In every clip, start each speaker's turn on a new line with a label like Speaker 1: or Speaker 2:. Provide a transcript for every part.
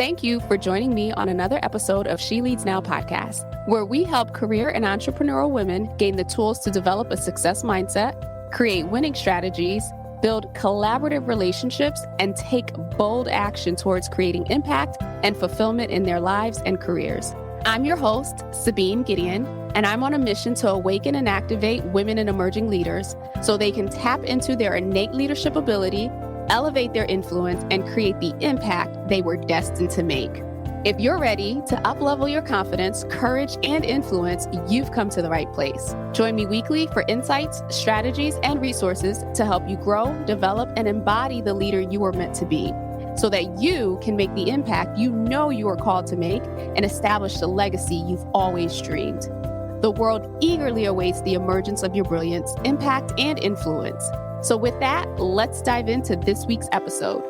Speaker 1: Thank you for joining me on another episode of She Leads Now podcast, where we help career and entrepreneurial women gain the tools to develop a success mindset, create winning strategies, build collaborative relationships, and take bold action towards creating impact and fulfillment in their lives and careers. I'm your host, Sabine Gideon, and I'm on a mission to awaken and activate women and emerging leaders so they can tap into their innate leadership ability, elevate their influence, and create the impact they were destined to make. If you're ready to up-level your confidence, courage, and influence, you've come to the right place. Join me weekly for insights, strategies, and resources to help you grow, develop, and embody the leader you were meant to be, so that you can make the impact you know you are called to make and establish the legacy you've always dreamed. The world eagerly awaits the emergence of your brilliance, impact, and influence. So with that, let's dive into this week's episode.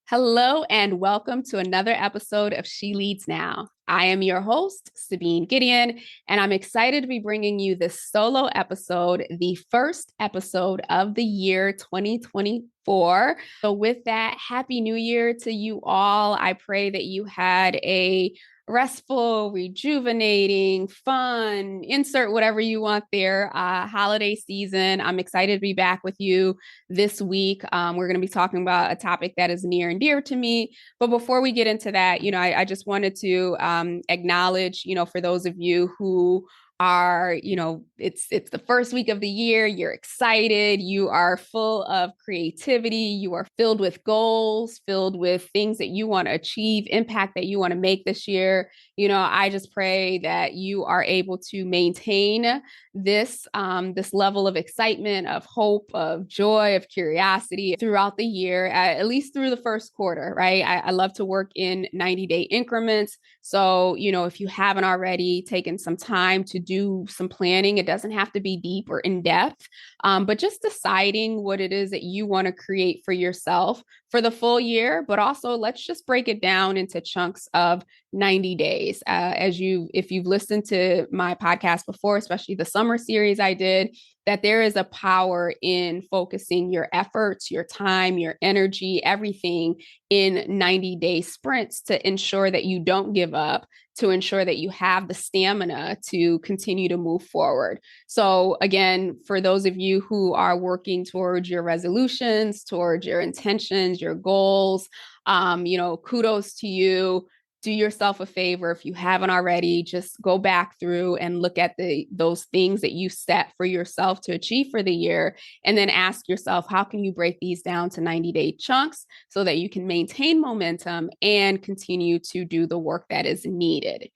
Speaker 1: Hello, and welcome to another episode of She Leads Now. I am your host, Sabine Gideon, and I'm excited to be bringing you this solo episode, the first episode of the year 2024. So with that, Happy New Year to you all. I pray that you had a restful, rejuvenating, fun, insert whatever you want there, holiday season. I'm excited to be back with you this week. We're going to be talking about a topic that is near and dear to me. But before we get into that, I just wanted to acknowledge, for those of you who are, it's the first week of the year, you're excited, you are full of creativity, you are filled with goals, filled with things that you want to achieve, impact that you want to make this year. I just pray that you are able to maintain this level of excitement, of hope, of joy, of curiosity throughout the year, at least through the first quarter, right? I love to work in 90-day increments. So, if you haven't already taken some time to do some planning, it doesn't have to be deep or in depth, but just deciding what it is that you want to create for yourself for the full year. But also, let's just break it down into chunks of 90 days. If you've listened to my podcast before, especially the summer series I did, that there is a power in focusing your efforts, your time, your energy, everything in 90-day sprints to ensure that you don't give up, to ensure that you have the stamina to continue to move forward. So again, for those of you who are working towards your resolutions, towards your intentions, your goals, kudos to you. Do yourself a favor. If you haven't already, just go back through and look at those things that you set for yourself to achieve for the year, and then ask yourself, how can you break these down to 90-day chunks so that you can maintain momentum and continue to do the work that is needed?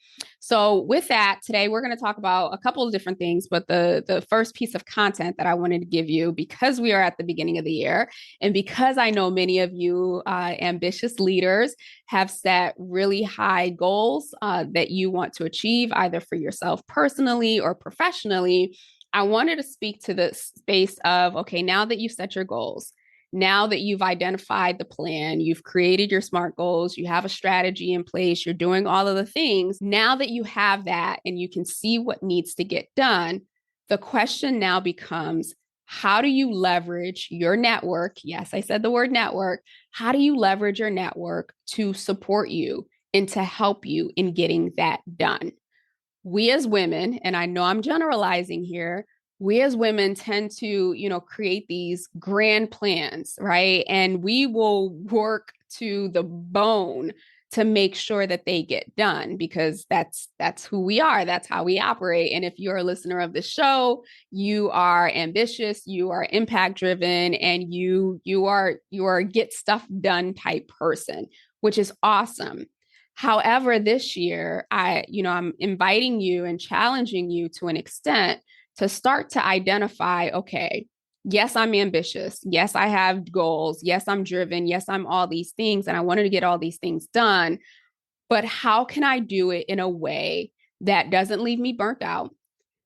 Speaker 1: So with that, today we're going to talk about a couple of different things, but the first piece of content that I wanted to give you, because we are at the beginning of the year, and because I know many of you ambitious leaders have set really high goals that you want to achieve, either for yourself personally or professionally, I wanted to speak to the space of, okay, now that you've set your goals, now that you've identified the plan, you've created your SMART goals, you have a strategy in place, you're doing all of the things. Now that you have that and you can see what needs to get done, the question now becomes, how do you leverage your network? Yes, I said the word network. How do you leverage your network to support you and to help you in getting that done? We as women, and I know I'm generalizing here, we as women tend to, create these grand plans, right? And we will work to the bone to make sure that they get done, because that's who we are. That's how we operate. And if you're a listener of the show, you are ambitious, you are impact driven, and you are a get stuff done type person, which is awesome. However, this year, I'm inviting you and challenging you to an extent to start to identify, okay, yes, I'm ambitious. Yes, I have goals. Yes, I'm driven. Yes, I'm all these things, and I wanted to get all these things done. But how can I do it in a way that doesn't leave me burnt out,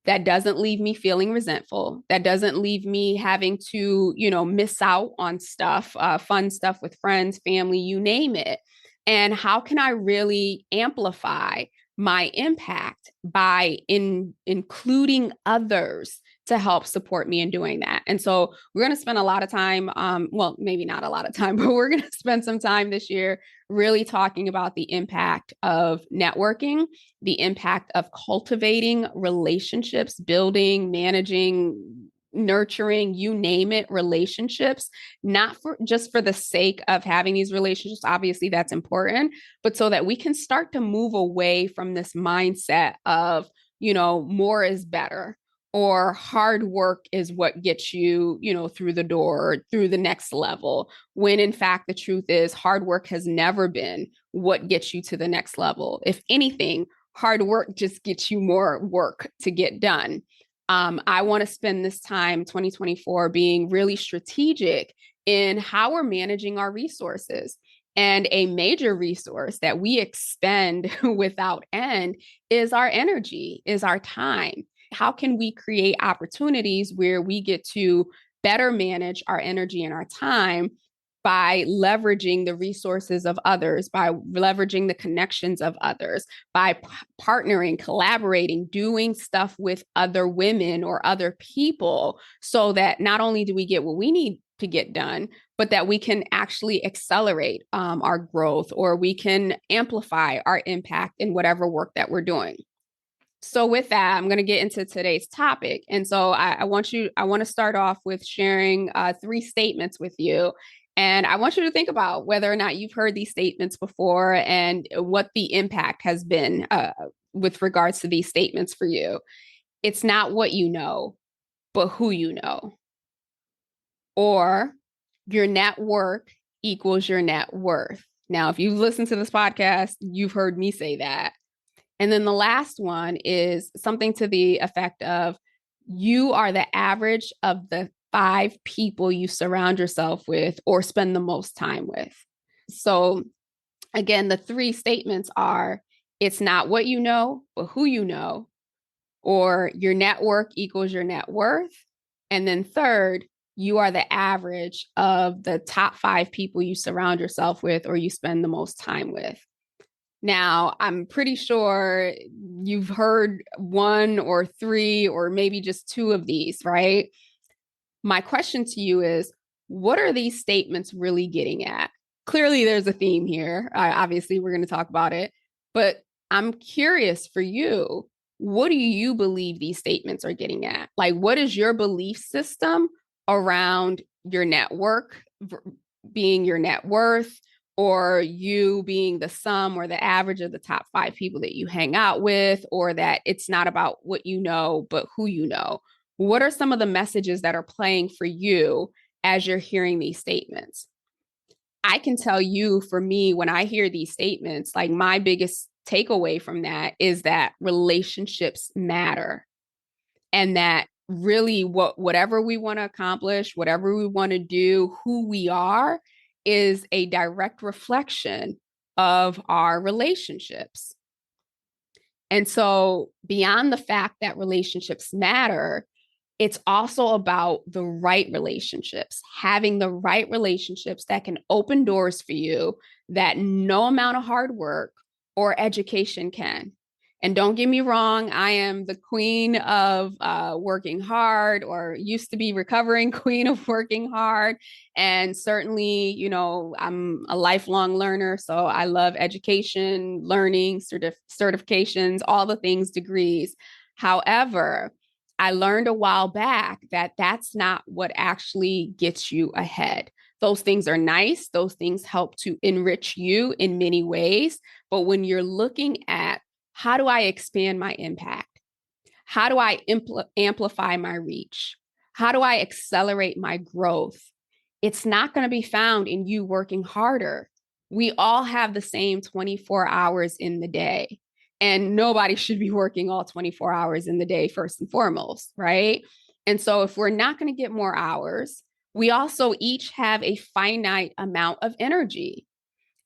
Speaker 1: that doesn't leave me feeling resentful, that doesn't leave me having to, miss out on stuff, fun stuff with friends, family, you name it? And how can I really amplify my impact by including others to help support me in doing that. And so we're going to spend a lot of time, well, maybe not a lot of time, but we're going to spend some time this year really talking about the impact of networking, the impact of cultivating relationships, building, managing, nurturing, you name it, relationships, not for just for the sake of having these relationships. Obviously, that's important, but so that we can start to move away from this mindset of, more is better, or hard work is what gets you, through the door or through the next level. When in fact, the truth is hard work has never been what gets you to the next level. If anything, hard work just gets you more work to get done. I want to spend this time, 2024, being really strategic in how we're managing our resources. And a major resource that we expend without end is our energy, is our time. How can we create opportunities where we get to better manage our energy and our time by leveraging the resources of others, by leveraging the connections of others, by partnering, collaborating, doing stuff with other women or other people, so that not only do we get what we need to get done, but that we can actually accelerate our growth, or we can amplify our impact in whatever work that we're doing. So with that, I'm going to get into today's topic. And so I want to start off with sharing 3 statements with you. And I want you to think about whether or not you've heard these statements before and what the impact has been with regards to these statements for you. It's not what you know, but who you know. Or your network equals your net worth. Now, if you've listened to this podcast, you've heard me say that. And then the last one is something to the effect of, you are the average of the 5 people you surround yourself with or spend the most time with. So again, the 3 statements are, it's not what you know, but who you know, or your network equals your net worth. And then third, you are the average of the top 5 people you surround yourself with or you spend the most time with. Now, I'm pretty sure you've heard 1 or 3 or maybe just 2 of these, right? My question to you is, what are these statements really getting at? Clearly, there's a theme here. Obviously, we're going to talk about it, but I'm curious for you, what do you believe these statements are getting at? Like, what is your belief system around your network being your net worth, or you being the sum or the average of the top 5 people that you hang out with, or that it's not about what you know, but who you know? What are some of the messages that are playing for you as you're hearing these statements? I can tell you, for me, when I hear these statements, like my biggest takeaway from that is that relationships matter, and that really whatever we want to accomplish, whatever we want to do, who we are is a direct reflection of our relationships. And so beyond the fact that relationships matter, it's also about the right relationships, having the right relationships that can open doors for you that no amount of hard work or education can. And don't get me wrong, I am the queen of working hard, or used to be recovering queen of working hard. And certainly, I'm a lifelong learner. So I love education, learning, certifications, all the things, degrees. However, I learned a while back that that's not what actually gets you ahead. Those things are nice. Those things help to enrich you in many ways. But when you're looking at, how do I expand my impact? How do I amplify my reach? How do I accelerate my growth? It's not going to be found in you working harder. We all have the same 24 hours in the day, and nobody should be working all 24 hours in the day, first and foremost, right? And so if we're not going to get more hours, we also each have a finite amount of energy.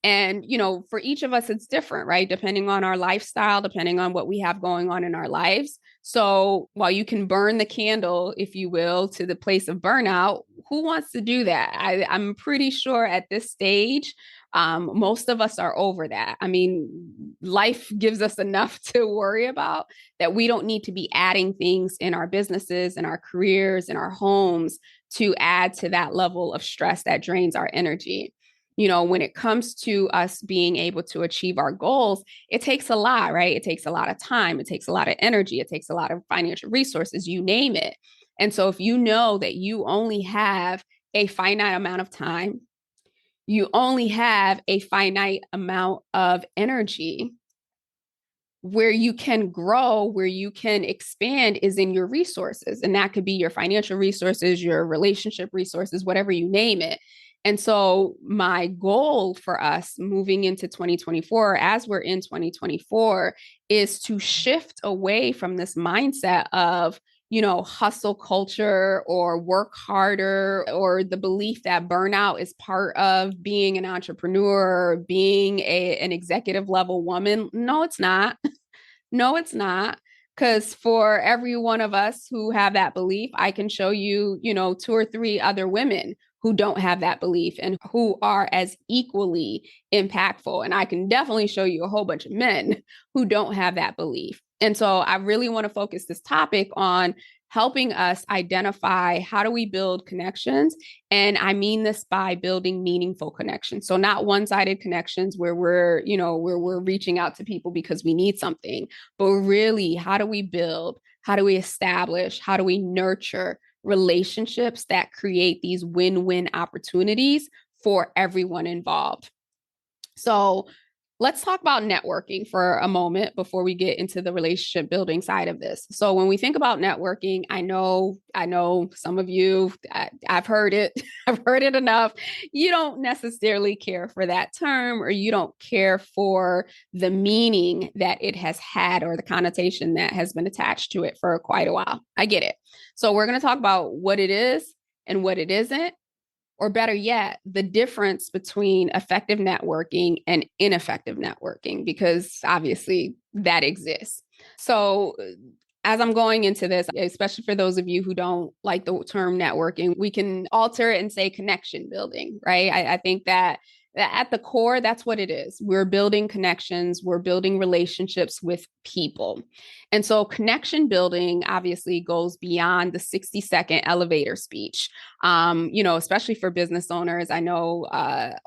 Speaker 1: And, for each of us, it's different, right? Depending on our lifestyle, depending on what we have going on in our lives. So while you can burn the candle, if you will, to the place of burnout, who wants to do that? I'm pretty sure at this stage, Most of us are over that. I mean, life gives us enough to worry about that we don't need to be adding things in our businesses, in our careers, in our homes to add to that level of stress that drains our energy. When it comes to us being able to achieve our goals, it takes a lot, right? It takes a lot of time. It takes a lot of energy. It takes a lot of financial resources, you name it. And so if you know that you only have a finite amount of time, you only have a finite amount of energy, where you can grow, where you can expand is in your resources. And that could be your financial resources, your relationship resources, whatever you name it. And so, my goal for us moving into 2024, as we're in 2024, is to shift away from this mindset of, hustle culture or work harder, or the belief that burnout is part of being an entrepreneur or being an executive level woman. No, it's not. No, it's not. Because for every one of us who have that belief, I can show you, two or three other women who don't have that belief and who are as equally impactful. And I can definitely show you a whole bunch of men who don't have that belief. And so I really want to focus this topic on helping us identify how do we build connections. And I mean this by building meaningful connections. So not one-sided connections where we're reaching out to people because we need something, but really, how do we build, how do we establish, how do we nurture relationships that create these win-win opportunities for everyone involved? So let's talk about networking for a moment before we get into the relationship building side of this. So when we think about networking, I know some of you, I've heard it, I've heard it enough. You don't necessarily care for that term, or you don't care for the meaning that it has had or the connotation that has been attached to it for quite a while. I get it. So we're going to talk about what it is and what it isn't, or better yet, the difference between effective networking and ineffective networking, because obviously that exists. So, as I'm going into this, especially for those of you who don't like the term networking, we can alter it and say connection building, right? I think that at the core, that's what it is. We're building connections, we're building relationships with people. And so connection building obviously goes beyond the 60-second elevator speech. Especially for business owners, I know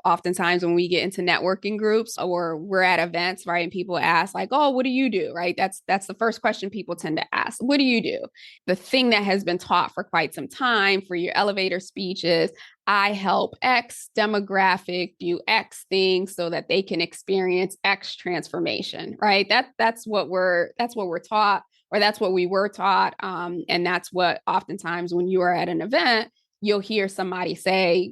Speaker 1: oftentimes when we get into networking groups or we're at events, right, and people ask like, "Oh, what do you do?" Right? That's the first question people tend to ask. What do you do? The thing that has been taught for quite some time for your elevator speech is, I help X demographic do X things so that they can experience X transformation, right? That's what we're taught, or that's what we were taught. And that's what oftentimes when you are at an event, you'll hear somebody say,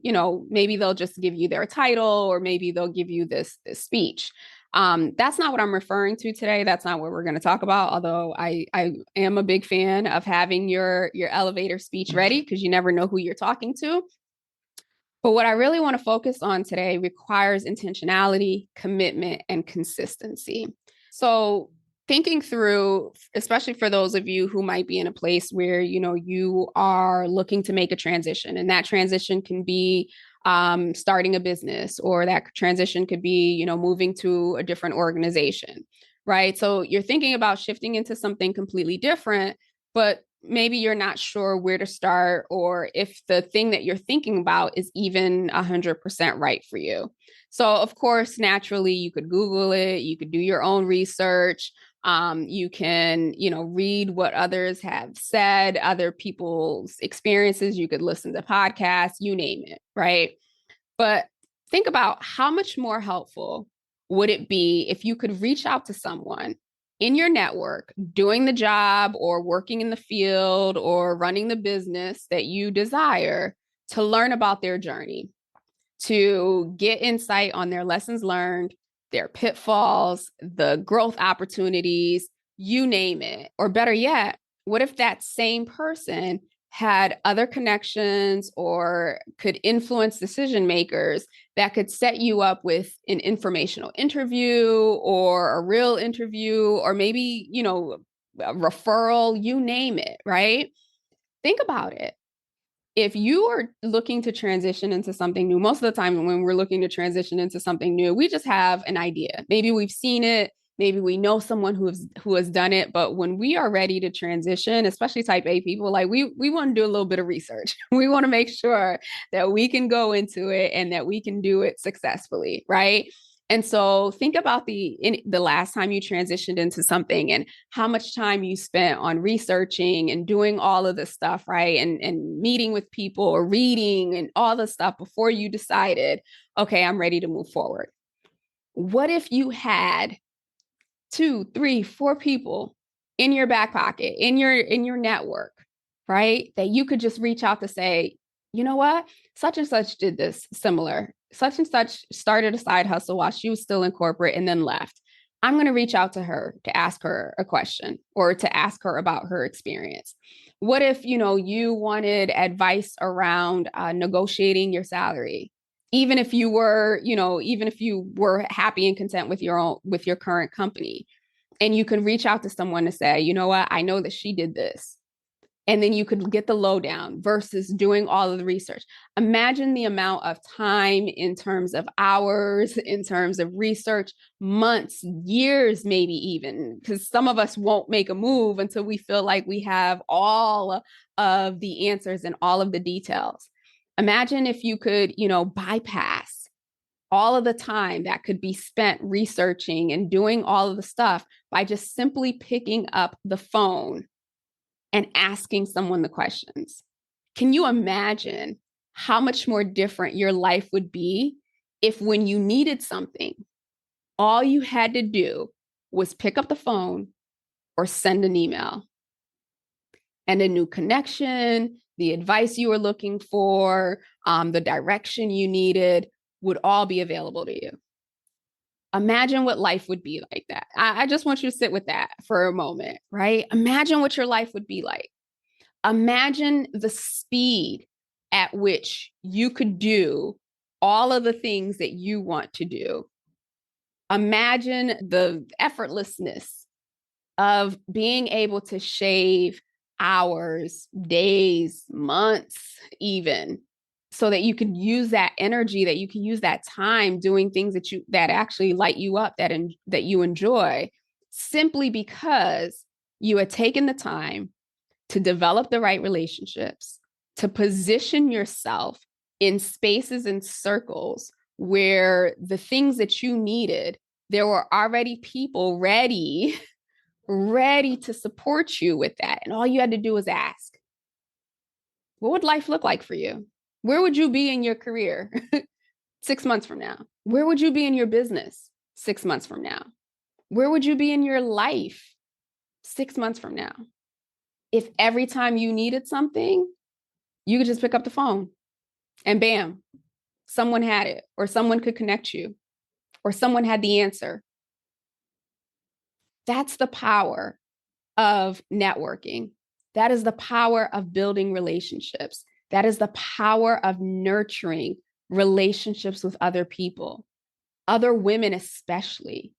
Speaker 1: maybe they'll just give you their title, or maybe they'll give you this speech. That's not what I'm referring to today. That's not what we're going to talk about. Although I am a big fan of having your elevator speech ready, because you never know who you're talking to. But what I really want to focus on today requires intentionality, commitment, and consistency. So thinking through, especially for those of you who might be in a place where, you are looking to make a transition, and that transition can be starting a business, or that transition could be, moving to a different organization, right? So you're thinking about shifting into something completely different, but maybe you're not sure where to start, or if the thing that you're thinking about is even 100% right for you. So, of course, naturally, you could Google it, you could do your own research. You can, read what others have said, other people's experiences. You could listen to podcasts, you name it, right? But think about how much more helpful would it be if you could reach out to someone in your network doing the job or working in the field or running the business that you desire, to learn about their journey, to get insight on their lessons learned, their pitfalls, the growth opportunities, you name it. Or better yet, what if that same person had other connections or could influence decision makers that could set you up with an informational interview or a real interview, or maybe, a referral, you name it, right? Think about it. if you are looking to transition into something new, most of the time when we're looking to transition into something new, we just have an idea. Maybe we've seen it, maybe we know someone who has done it, but when we are ready to transition, especially type A people, like we want to do a little bit of research. We want to make sure that we can go into it and that we can do it successfully, right? And so think about the last time you transitioned into something and how much time you spent on researching and doing all of this stuff, right? And meeting with people or reading and all the stuff before you decided, okay, I'm ready to move forward. What if you had two, three, four people in your back pocket, in your network, right? That you could just reach out to say, you know what? Such and such did this similar. Such and such started a side hustle while she was still in corporate and then left. I'm going to reach out to her to ask her a question or to ask her about her experience. What if, you wanted advice around negotiating your salary? Even if you were happy and content with your current company, and you can reach out to someone to say, you know what, I know that she did this. And then you could get the lowdown versus doing all of the research. Imagine the amount of time in terms of hours, in terms of research, months, years, maybe even, because some of us won't make a move until we feel like we have all of the answers and all of the details. Imagine if you could, bypass all of the time that could be spent researching and doing all of the stuff by just simply picking up the phone and asking someone the questions. Can you imagine how much more different your life would be if when you needed something, all you had to do was pick up the phone or send an email? And a new connection, the advice you were looking for, the direction you needed would all be available to you. Imagine what life would be like that. I just want you to sit with that for a moment, right? Imagine what your life would be like. Imagine the speed at which you could do all of the things that you want to do. Imagine the effortlessness of being able to shave hours, days, months, even, so that you can use that energy, that you can use that time doing things that actually light you up, that you enjoy, simply because you had taken the time to develop the right relationships, to position yourself in spaces and circles where the things that you needed, there were already people ready to support you with that. And all you had to do was ask, what would life look like for you? Where would you be in your career 6 months from now? Where would you be in your business 6 months from now? Where would you be in your life 6 months from now? If every time you needed something, you could just pick up the phone and bam, someone had it, or someone could connect you, or someone had the answer. That's the power of networking. That is the power of building relationships. That is the power of nurturing relationships with other people, other women especially.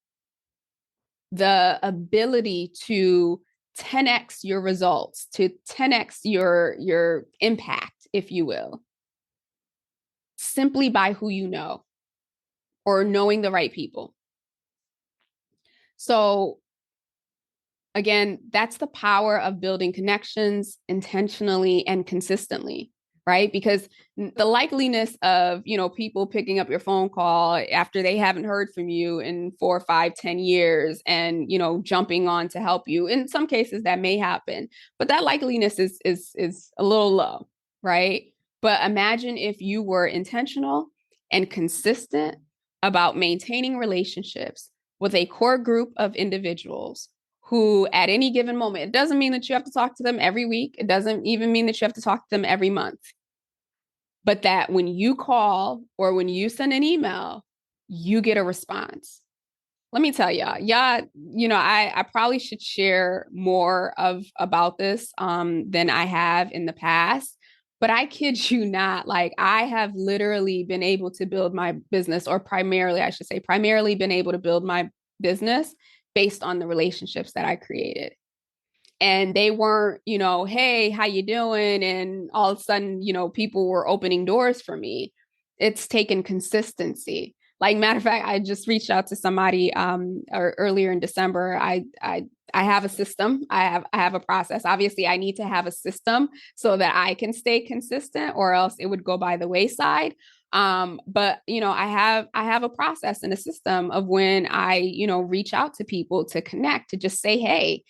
Speaker 1: The ability to 10x your results, to 10x your impact, if you will, simply by who you know or knowing the right people. So again, that's the power of building connections intentionally and consistently, right? Because the likeliness of, people picking up your phone call after they haven't heard from you in 4, 5, 10 years and, jumping on to help you. In some cases that may happen, but that likeliness is a little low, right? But imagine if you were intentional and consistent about maintaining relationships with a core group of individuals who at any given moment, it doesn't mean that you have to talk to them every week. It doesn't even mean that you have to talk to them every month. But that when you call or when you send an email, you get a response. Let me tell y'all, I probably should share more about this than I have in the past. But I kid you not, like I have literally been able to build my business, or primarily been able to build my business based on the relationships that I created. and they weren't, hey, how you doing? And all of a sudden, people were opening doors for me. It's taken consistency. Like, matter of fact, I just reached out to somebody earlier in December. I have a system. I have a process. Obviously, I need to have a system so that I can stay consistent, or else it would go by the wayside. But I have a process and a system of when I reach out to people to connect, to just say, hey,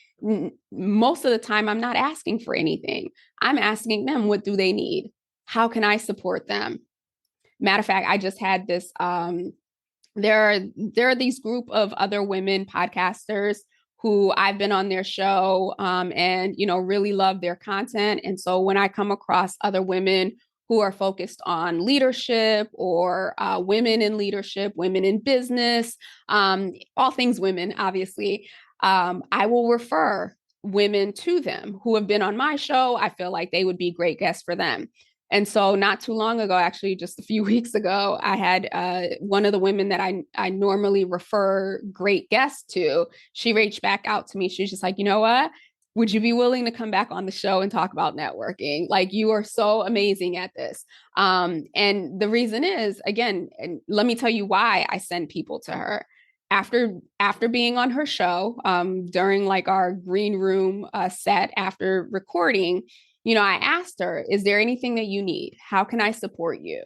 Speaker 1: most of the time I'm not asking for anything. I'm asking them, what do they need? How can I support them? Matter of fact, I just had this there are these group of other women podcasters who I've been on their show, and really love their content. And so when I come across other women who are focused on leadership, or women in leadership, women in business, all things women, obviously, I will refer women to them who have been on my show. I feel like they would be great guests for them. And so not too long ago, actually, just a few weeks ago, I had one of the women that I normally refer great guests to. She reached back out to me. She's just like, you know what? Would you be willing to come back on the show and talk about networking? Like, you are so amazing at this. And the reason is, again, and let me tell you why I send people to her. After being on her show, during like our green room set after recording, I asked her, is there anything that you need? How can I support you?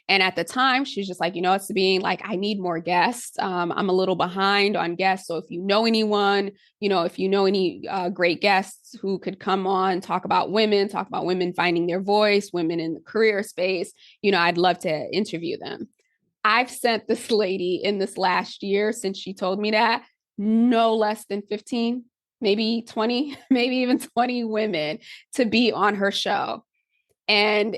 Speaker 1: And at the time, she's just like, it's being like, I need more guests. I'm a little behind on guests. So if you know anyone, if you know any great guests who could come on, talk about women finding their voice, women in the career space, I'd love to interview them. I've sent this lady in this last year, since she told me that, no less than 15, maybe 20, maybe even 20 women to be on her show. And,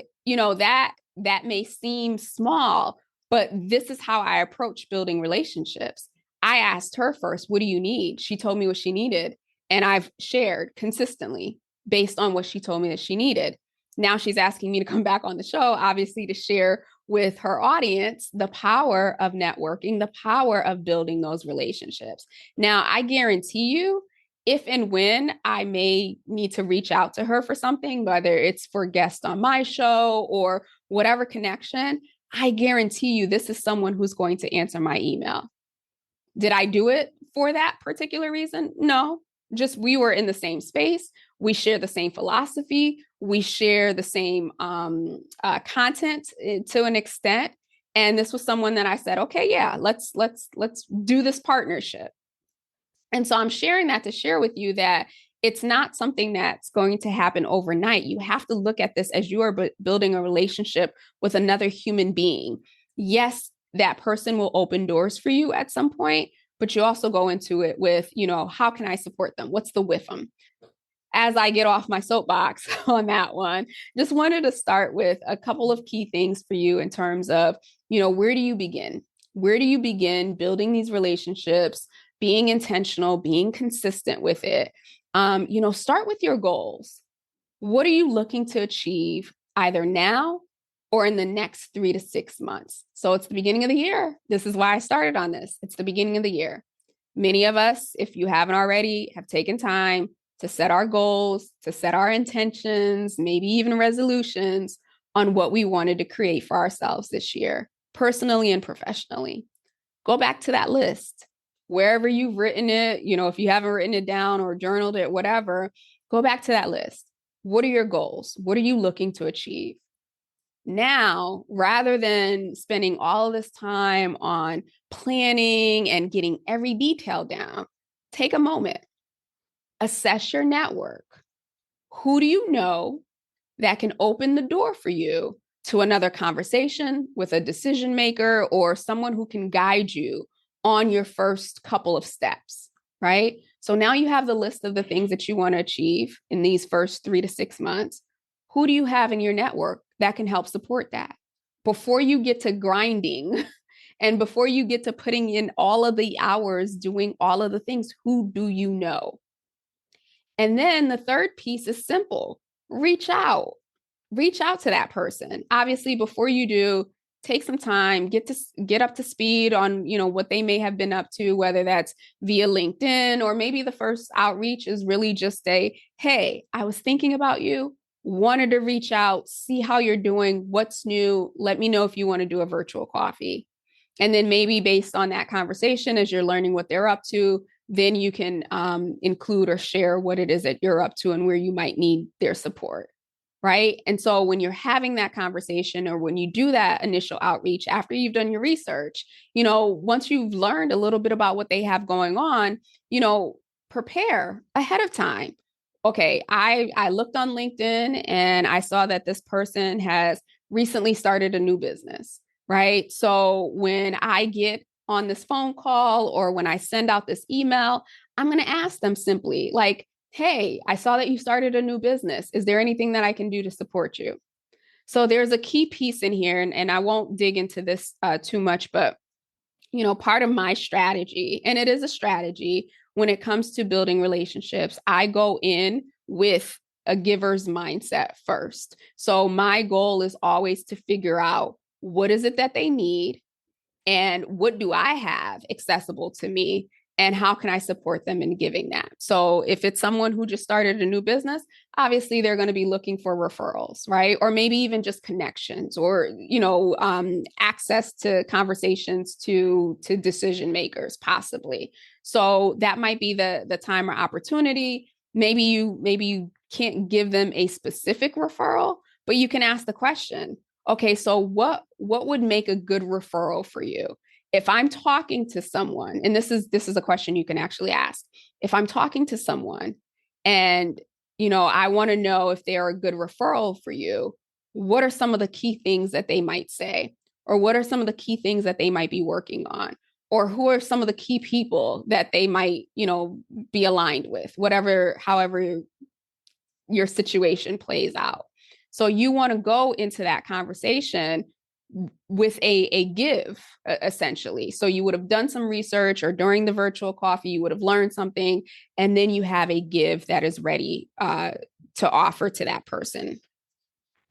Speaker 1: that may seem small, but this is how I approach building relationships. I asked her first, what do you need? She told me what she needed. And I've shared consistently based on what she told me that she needed. Now she's asking me to come back on the show, obviously, to share with her audience the power of networking, the power of building those relationships. Now, I guarantee you, if and when I may need to reach out to her for something, whether it's for guests on my show or whatever connection, I guarantee you this is someone who's going to answer my email. Did I do it for that particular reason? No, just we were in the same space. We share the same philosophy. We share the same content to an extent. And this was someone that I said, okay, yeah, let's do this partnership. And so I'm sharing that to share with you that it's not something that's going to happen overnight. You have to look at this as you are building a relationship with another human being. Yes, that person will open doors for you at some point, but you also go into it with, how can I support them? What's the with them? As I get off my soapbox on that one, just wanted to start with a couple of key things for you in terms of, where do you begin? Where do you begin building these relationships, being intentional, being consistent with it? Start with your goals. What are you looking to achieve either now or in the next 3 to 6 months? So it's the beginning of the year. This is why I started on this. It's the beginning of the year. Many of us, if you haven't already, have taken time to set our goals, to set our intentions, maybe even resolutions on what we wanted to create for ourselves this year, personally and professionally. Go back to that list. Wherever you've written it, if you haven't written it down or journaled it, whatever, go back to that list. What are your goals? What are you looking to achieve? Now, rather than spending all of this time on planning and getting every detail down, take a moment, assess your network. Who do you know that can open the door for you to another conversation with a decision maker or someone who can guide you on your first couple of steps, right? So now you have the list of the things that you want to achieve in these first 3 to 6 months. Who do you have in your network that can help support that? Before you get to grinding and before you get to putting in all of the hours doing all of the things, who do you know? And then the third piece is simple. Reach out to that person. Obviously, before you do, take some time, get up to speed on, what they may have been up to, whether that's via LinkedIn, or maybe the first outreach is really just a, hey, I was thinking about you, wanted to reach out, see how you're doing, what's new, let me know if you want to do a virtual coffee. And then maybe based on that conversation, as you're learning what they're up to, then you can include or share what it is that you're up to and where you might need their support. Right. And so when you're having that conversation, or when you do that initial outreach after you've done your research, once you've learned a little bit about what they have going on, prepare ahead of time. Okay, I looked on LinkedIn and I saw that this person has recently started a new business. Right. So when I get on this phone call, or when I send out this email, I'm going to ask them simply, like, hey, I saw that you started a new business. Is there anything that I can do to support you? So there's a key piece in here, and I won't dig into this too much, but part of my strategy, and it is a strategy when it comes to building relationships, I go in with a giver's mindset first. So my goal is always to figure out, what is it that they need? And what do I have accessible to me? And how can I support them in giving that? So if it's someone who just started a new business, obviously they're going to be looking for referrals, right? Or maybe even just connections, or, access to conversations to decision makers, possibly. So that might be the time or opportunity. Maybe you can't give them a specific referral, but you can ask the question, okay, so what would make a good referral for you? If I'm talking to someone, and this is a question you can actually ask. If I'm talking to someone and, I want to know if they're a good referral for you, what are some of the key things that they might say? Or what are some of the key things that they might be working on? Or who are some of the key people that they might, be aligned with, however your situation plays out. So you want to go into that conversation with a give, essentially. So you would have done some research, or during the virtual coffee, you would have learned something, and then you have a give that is ready to offer to that person.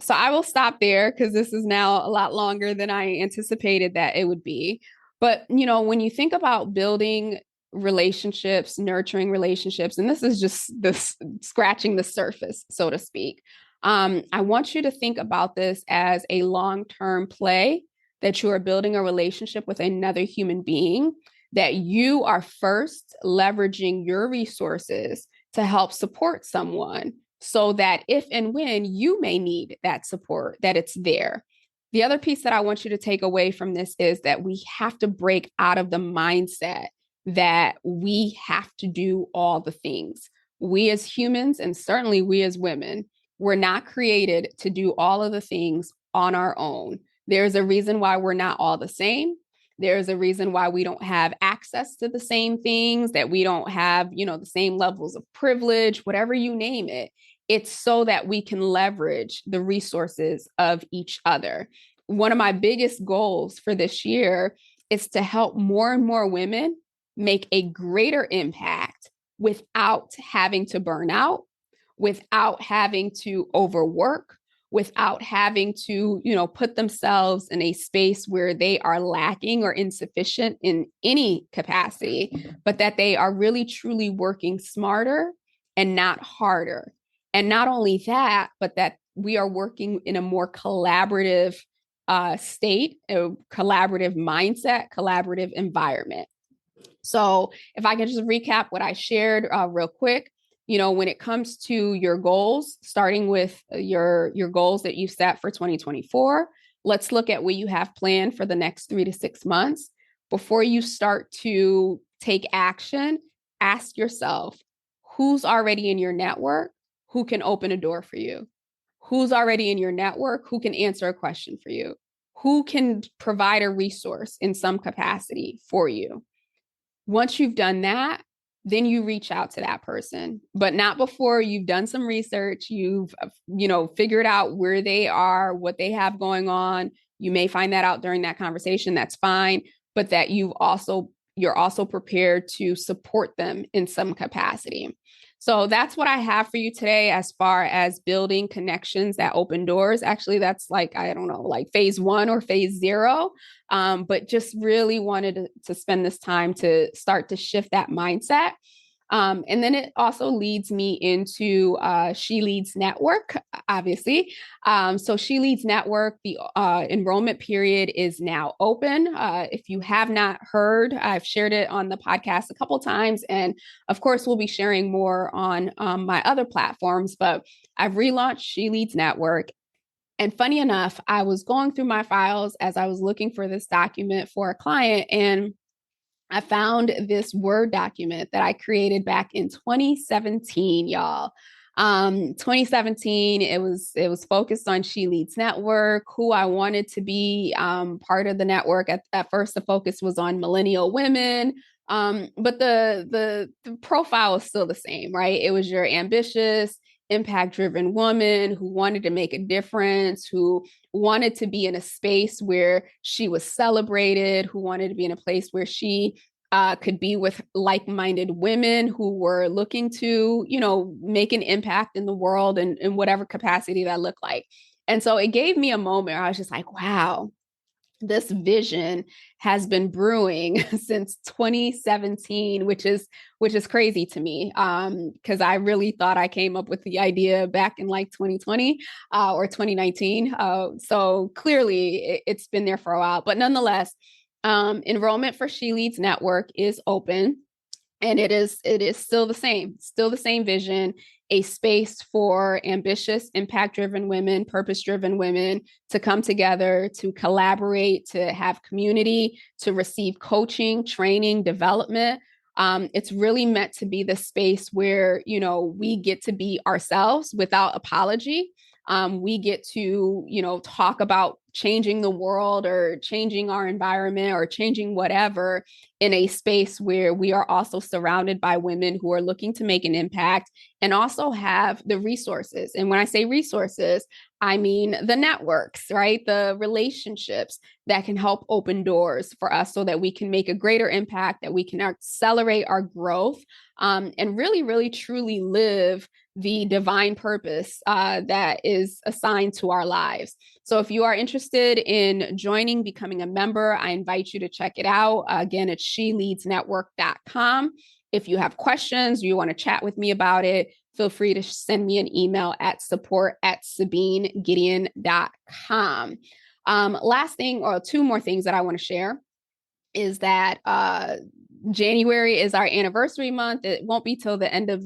Speaker 1: So I will stop there, because this is now a lot longer than I anticipated that it would be. But, when you think about building relationships, nurturing relationships, and this is just this scratching the surface, so to speak. I want you to think about this as a long-term play, that you are building a relationship with another human being, that you are first leveraging your resources to help support someone, so that if and when you may need that support, that it's there. The other piece that I want you to take away from this is that we have to break out of the mindset that we have to do all the things. We as humans, and certainly we as women, we're not created to do all of the things on our own. There's a reason why we're not all the same. There's a reason why we don't have access to the same things, that we don't have, the same levels of privilege, whatever you name it. It's so that we can leverage the resources of each other. One of my biggest goals for this year is to help more and more women make a greater impact without having to burn out, without having to overwork, without having to, put themselves in a space where they are lacking or insufficient in any capacity, but that they are really truly working smarter and not harder. And not only that, but that we are working in a more collaborative state, a collaborative mindset, collaborative environment. So if I can just recap what I shared real quick, when it comes to your goals, starting with your goals that you set for 2024, let's look at what you have planned for the next 3 to 6 months. Before you start to take action, ask yourself, who's already in your network who can open a door for you? Who's already in your network who can answer a question for you? Who can provide a resource in some capacity for you? Once you've done that, then you reach out to that person, but not before you've done some research. You've, figured out where they are, what they have going on. You may find that out during that conversation. That's fine. But that you're also prepared to support them in some capacity. So that's what I have for you today as far as building connections that open doors. Actually, that's like, I don't know, like phase one or phase zero. But just really wanted to spend this time to start to shift that mindset. And then it also leads me into She Leads Network, obviously. So She Leads Network, the enrollment period is now open. If you have not heard, I've shared it on the podcast a couple times. And of course, we'll be sharing more on my other platforms, but I've relaunched She Leads Network. And funny enough, I was going through my files as I was looking for this document for a client, and I found this Word document that I created back in 2017, y'all. 2017, it was focused on She Leads Network, who I wanted to be part of the network. At first, the focus was on millennial women, but the profile is still the same, right? It was your ambitious, impact-driven woman who wanted to make a difference, who wanted to be in a space where she was celebrated, who wanted to be in a place where she could be with like-minded women who were looking to, make an impact in the world and in whatever capacity that looked like. And so it gave me a moment where I was just like, wow, this vision has been brewing since 2017, which is crazy to me, because I really thought I came up with the idea back in like 2020 or 2019. So clearly it's been there for a while, but nonetheless, enrollment for She Leads Network is open. And it is still the same vision, a space for ambitious, impact-driven women, purpose-driven women to come together, to collaborate, to have community, to receive coaching, training, development. It's really meant to be the space where, we get to be ourselves without apology. We get to, talk about changing the world or changing our environment or changing whatever in a space where we are also surrounded by women who are looking to make an impact and also have the resources. And when I say resources, I mean the networks, right? The relationships that can help open doors for us so that we can make a greater impact, that we can accelerate our growth, and really, really, truly live the divine purpose that is assigned to our lives. So if you are interested in joining, becoming a member, I invite you to check it out. Again, it's sheleadsnetwork.com. If you have questions, you want to chat with me about it, feel free to send me an email at support@sabinegideon.com. Last thing, or two more things that I want to share is that January is our anniversary month. It won't be till the end of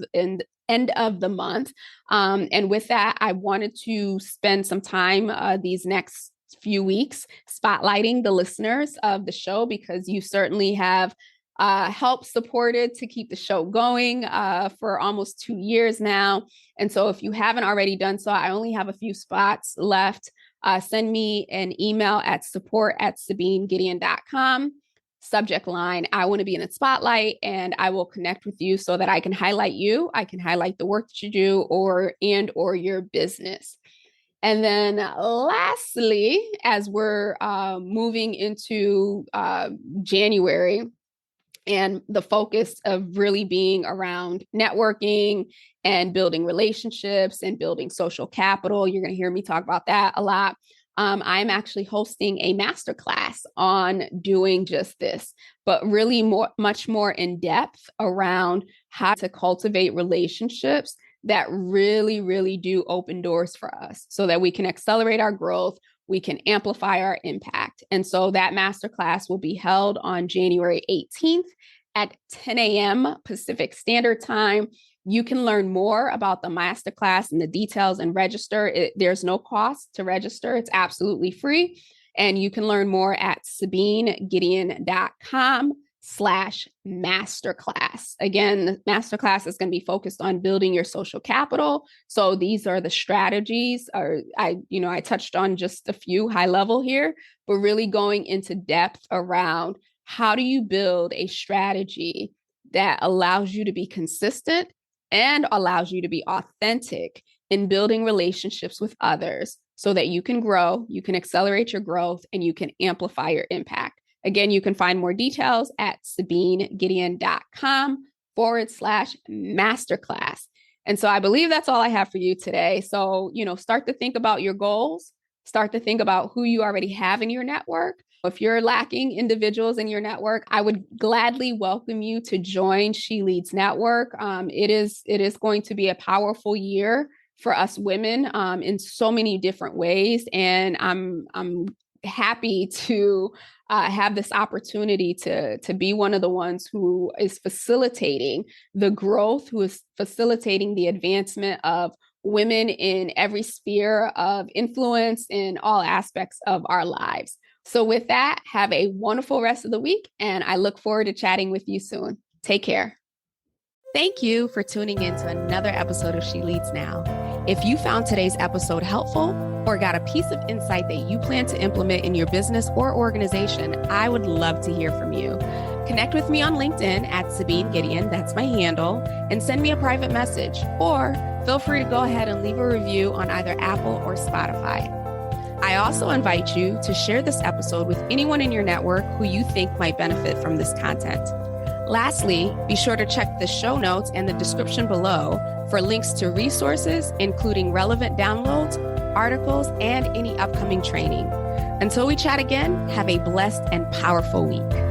Speaker 1: the month. And with that, I wanted to spend some time these next few weeks spotlighting the listeners of the show, because you certainly have helped supported to keep the show going for almost 2 years now. And so if you haven't already done so, I only have a few spots left. Send me an email at support@sabinegideon.com. Subject line, I want to be in the spotlight, and I will connect with you so that I can highlight you. I can highlight the work that you do or your business. And then lastly, as we're moving into January, and the focus of really being around networking and building relationships and building social capital, you're going to hear me talk about that a lot. I'm actually hosting a masterclass on doing just this, but really much more in depth around how to cultivate relationships that really, really do open doors for us so that we can accelerate our growth, we can amplify our impact. And so that masterclass will be held on January 18th at 10 a.m. Pacific Standard Time. You can learn more about the masterclass and the details and register. There's no cost to register. It's absolutely free. And you can learn more at sabinegideon.com/masterclass. Again, the masterclass is going to be focused on building your social capital. So these are the strategies, I touched on just a few high level here, but really going into depth around how do you build a strategy that allows you to be consistent and allows you to be authentic in building relationships with others so that you can grow, you can accelerate your growth, and you can amplify your impact. Again, you can find more details at sabinegideon.com /masterclass. And so I believe that's all I have for you today. So, start to think about your goals, start to think about who you already have in your network. If you're lacking individuals in your network, I would gladly welcome you to join She Leads Network. It is going to be a powerful year for us women in so many different ways. And I'm happy to have this opportunity to be one of the ones who is facilitating the growth, who is facilitating the advancement of women in every sphere of influence in all aspects of our lives. So with that, have a wonderful rest of the week, and I look forward to chatting with you soon. Take care. Thank you for tuning in to another episode of She Leads Now. If you found today's episode helpful or got a piece of insight that you plan to implement in your business or organization, I would love to hear from you. Connect with me on LinkedIn at Sabine Gideon, that's my handle, and send me a private message. Or feel free to go ahead and leave a review on either Apple or Spotify. I also invite you to share this episode with anyone in your network who you think might benefit from this content. Lastly, be sure to check the show notes and the description below for links to resources, including relevant downloads, articles, and any upcoming training. Until we chat again, have a blessed and powerful week.